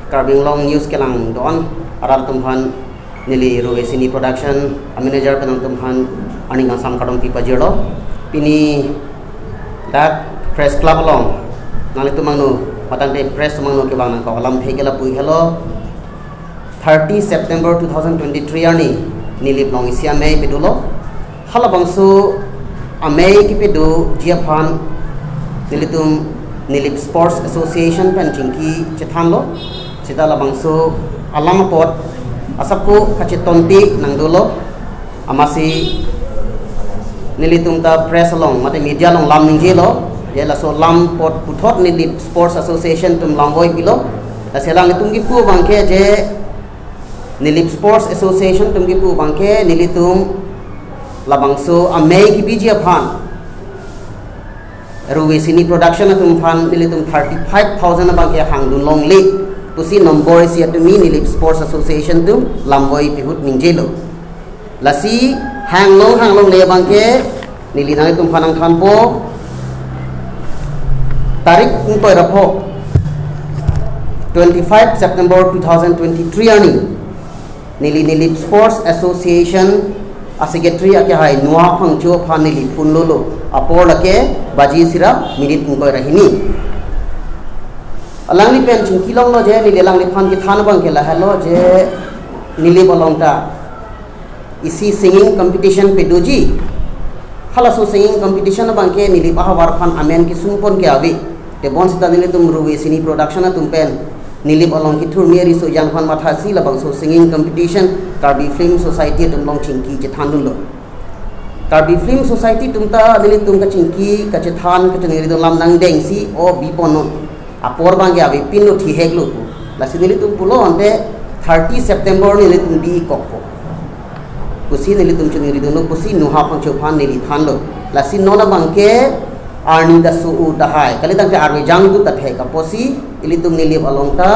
Karbing long news kelang don aral tumhan nili ruwe sini production manager penang tumhan aning asam kadong pipa jero pini dak press club long nali tumangno matante press tumangno ke bang ko alam thekela pui hello 30 September 2023 ani nili long isia mei pedulo hala bangsu amei ki pedu jiaphan nilitum nilip sports association penjingki cethanlo sita labangso alam pot asapku kacitonti nangdulo amasi nilitum ta press long mate media long lam ningjelo yela so lam pot puthot nilip sports association tum langoi bilo ta selang nitum gi pu bangke je nilip sports association tum gi pu bangke nilitum labangso amei ki bija phan ruwe sini production atum phan nilitum 35,000 bangke hangdun long le pusi nombor sia tumi nilip sports association tum lamboi pihut mingjelo lasi hanglong le bangke nilinang tum phanang thanpo tarik ungtoi rapho 25 September 2023 ani nilip sports association a secretary ake hai nuwa phangcho phanili punlolo apor lake baji sira minit ungkoi rahini alangli pen chingkilong lo je nili langli phan ki than bang ke la hello je nili bolongta isi singing competition pe doji hala so singing competition bang ke nili bah war phan amen ki sungpon ke avi te bon sita nili tum ruwe sini production tum pen nili bolong ki thur meri so yang phan matha si la bang so singing competition Karbi Film Society tum long chingki je thanun lo Karbi Film Society tum ta nili tum ka chingki ka che than ka nili dum lam nang deng si o bipono apor bangge abi pinno thi heglu la sinili tum pulo ande 30 September nili tum di kokko kusi nili tum chuniri dum kusi nuha phangcho phan nili thanlo la sin nona bangke arni da su u dahai kali tang arwe jang du ta thai ka posi ili tum nili alongta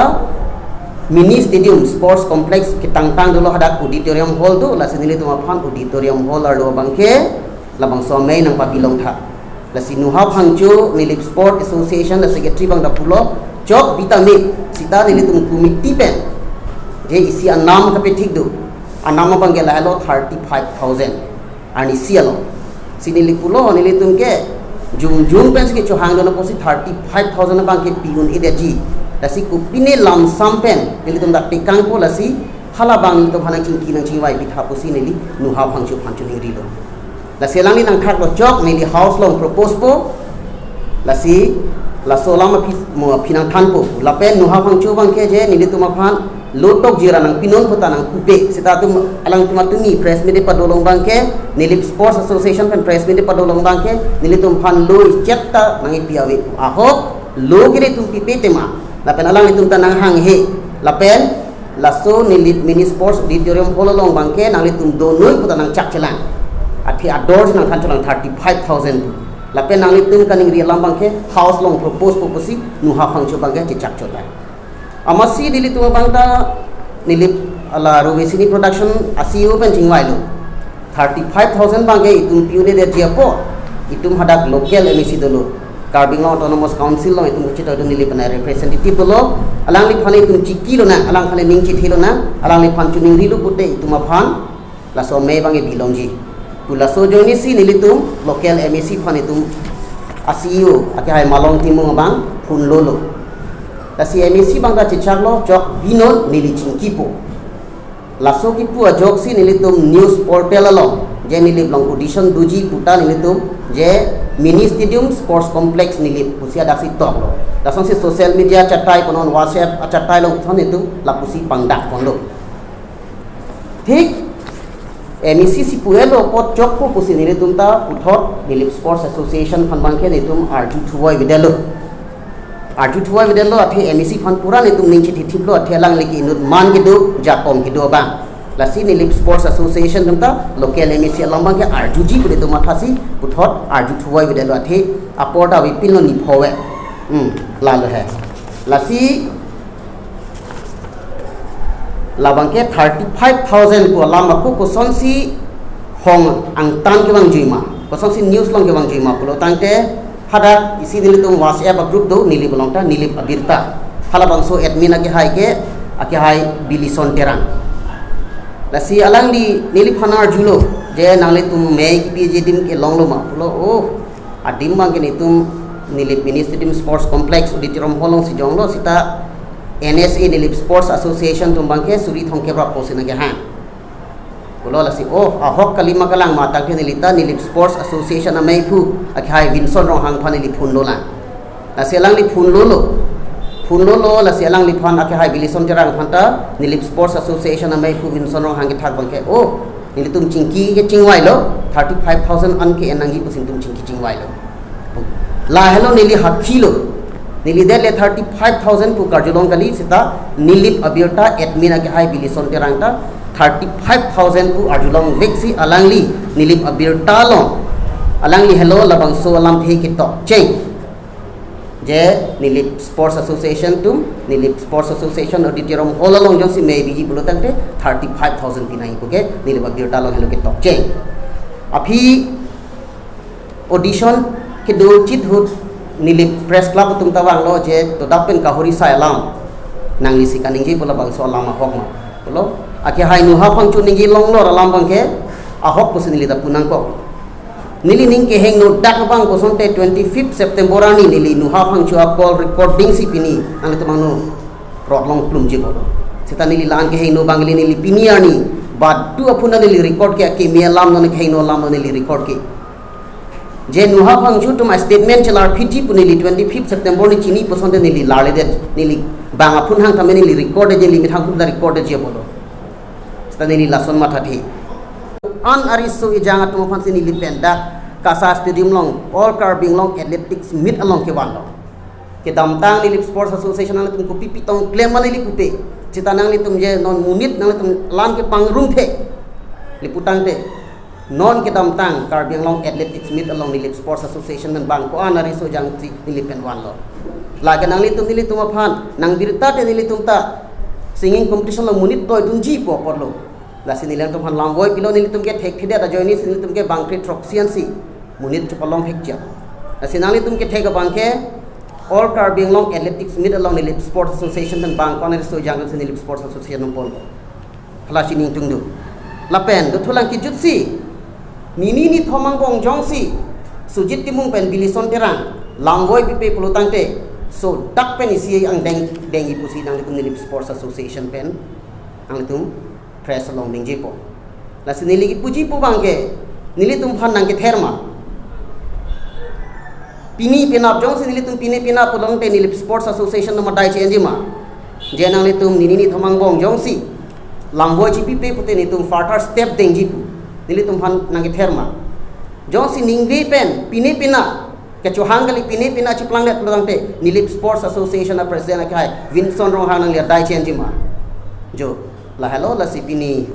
mini stadium sports complex ki tang dolo hadak auditorium hall du la sinili tum phan auditorium hall arlo bangke la bang so mei nang pa bilong tha la sinuha phangchu nilip sport association la secretary bang da pulo chok vitamin sita nilitum committee pen je isi anam ka pe thik du anam bang gela hello 35,000 ani sialo sinili pulo nilitum ke jung pen ke chohang do na posi 35,000 bang ke piun ideji la si kupine lam sam pen nilitum da tikang po la si hala bang to phana chingki nang chiwai bitha posi nili nuha phangchu phanchu ni rilo la selangi nang thak lo chok nili house long propose po la si la solama phinang than po la pen nuha phangchu bang ke je nili tuma phan lotok jira nang pinon pota nang kupe sita tum alang tuma tumi press media padolong bang ke nili sports association pen press media padolong bang ke nili tum phan lo chetta nang piawe aho lo gire tum pipe tema la pen alang tum tanang hang he la pen la so nili mini sports auditorium hololong bang ke nang tum donoi pota nang chak chelang athi adors nang khanchulang 35,000 la pen nang litum kaning ri lambang ke house long propose proposi nuha phangchu bang ke chak cholai amasi dili tu bang ta nilip ala rovesini production asiu pen chingwai lo 35,000 bang ke itum piune de jiapo itum hadak local emisi dolo Karbing autonomous council lo itum chita do nilip na representative dolo alang li phane itum chiki lo na alang phane ning chi thilo na alang li phan chuning ri lo putte itum phan la so me bang e bilongji pula so joni si nilitum local MEC phanitum asiu ake hai malong timu bang phun lolo ta si MEC bang da chichak lo jok binol nili chingki po laso ki pu ajok si nilitum news portal lo je nilip long audition duji puta nilitum je mini stadium sports complex nilip pusia daksi tok lo lason si social media chatai konon WhatsApp chatai lo thonitum la pusi pangdak kondo thik MEC si puelo pot chok po pusi nile tumta puthot nilip sports association phan bangke nitum arju thuwai videlo athi MEC phan pura nitum ning chi thiplo athelang leki inut man ki do jakom ki do bang lasi nilip sports association tumta local MEC lambang ke arju ji pure tum athasi puthot arju thuwai videlo athi aporta vipilno ni phowe lalo hai lasi labangke 35,000 ko lama ko sonsi hong ang tan ke bang juima ko sonsi news long ke bang juima pulo tangte hada isi nilitum WhatsApp group do nili bolongta nilip abirta halabang so admin ake hai bilison terang lasi alang di nili phanar julo je nangli tum mei ki je dim ke long lo ma pulo oh adim bang ke ni tum nili mini stadium sports complex auditorium holong si jonglo sita NSA nili sports association tum bang ke suri thong ke bra posin ke han pulo lasi oh ahok kalima kalang mata ke nilita nili sports association amei phu ake hai Vinson rong hang phani li phun lo la lasi alang li phun lo lasi alang li phan ake hai bilison terang phanta nili sports association amei phu Vinson rong hang ke thak bang ke oh nili tum chingki ke chingwai lo 35,000 an ke enangi pusin tum chingki chingwai lo la hello nili hakhi lo nili de le 35,000 pu karjulong kali sita nilip abirta admin ake hai bilison terang ta 35,000 pu arjulong veksi alangli nilip abirta lo alangli hello labang so alam the ki tok cheng je nilip sports association tum nilip sports association auditorium hall along jong si me biji bulo tangte 35,000 pinai puke nilip abirta lo hello ki tok cheng aphi audition ke do chit hut nilip press club tum tawang lo je to dapen kahuri sai alam nangli sikaning ji bola bang so alam hok ma bolo ake hai nu ha phang chu ningi long lo alam bang ke ahok pusin nili da punang ko nili ning ke heng no dak bang ko sonte 25 September ani nili nu ha phang chu call recording si pini ang to manu rot long plum je bolo sita nili lan ke heng no bang nili pini ani bad tu apuna nili record ke me alam no ke heng no alam no nili record ke je nuha phangchu tum statement chalar phiti punili 25 September ni chini posonde nili lale de nili banga phun hang tameni nili record je limit hang da record je bolo sta nili lason matha thi an ariso ijanga tum phansi nili penda kasa stadium long all carbing long athletics meet along ke walo ke damtang nili sports association nang tum ko pipi tong claim nili kupe citanang ni tum je non munit nang tum lam ke pangrum the liputang te non ke damtang carbing long athletics meet along nilip sports association men bang ko anari so jang ti nilipen wan lo la ke nang litum nili tum aphan nang birta te nili tum ta singing competition lo munit toy dum ji po porlo la sin nilang tum han lang boy pilo nili tum ke thek phide da joini sin tum ke bang kri troxian si munit chu palong phek cha la sin nang litum ke thek bang ke all carbing long athletics meet along nilip sports association men bang ko anari so jang sin nilip sports association pon khala sining tung du lapen do thulang ki jutsi nini ni thomang bong jongsi sujit timung pen bilison terang langoi pipe pulutangte so dak pen isi ang dengi pusi nang litum nilip sports association pen ang litum press along dingji po la sinili ki puji po bangke nilitum phan nang ke therma pini penap jongsi nilitum pini penap pulong te nilip sports association no madai chenji ma je nang litum nini ni thomang bong jongsi langoi ji pipe pute nitum farther step dingji pu nili tumhan nangi therma jong si ningvi pen pini pina ke chuhang gali pini pina chiplang net pulang te nilip sports association a president kai Vinson rong hang nang lia dai chen jima jo la hello la si pini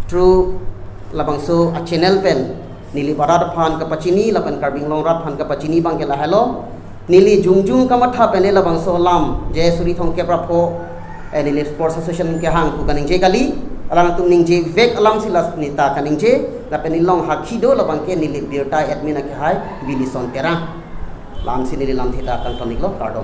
through labang so a channel pen nili barat phan ka pachini lapan carbing long rat phan ka pachini bang ke la hello nili jungjung ka matha pen labang so lam je suri thong ke prapho nilip sports association ke hang pu kaning je kali alang tum ningje vek alam silas nita kaningje lapen ilong hakhido labang ke nilip birta admin ke hai bilison terang lam sinili lam thita kan toniklo kardom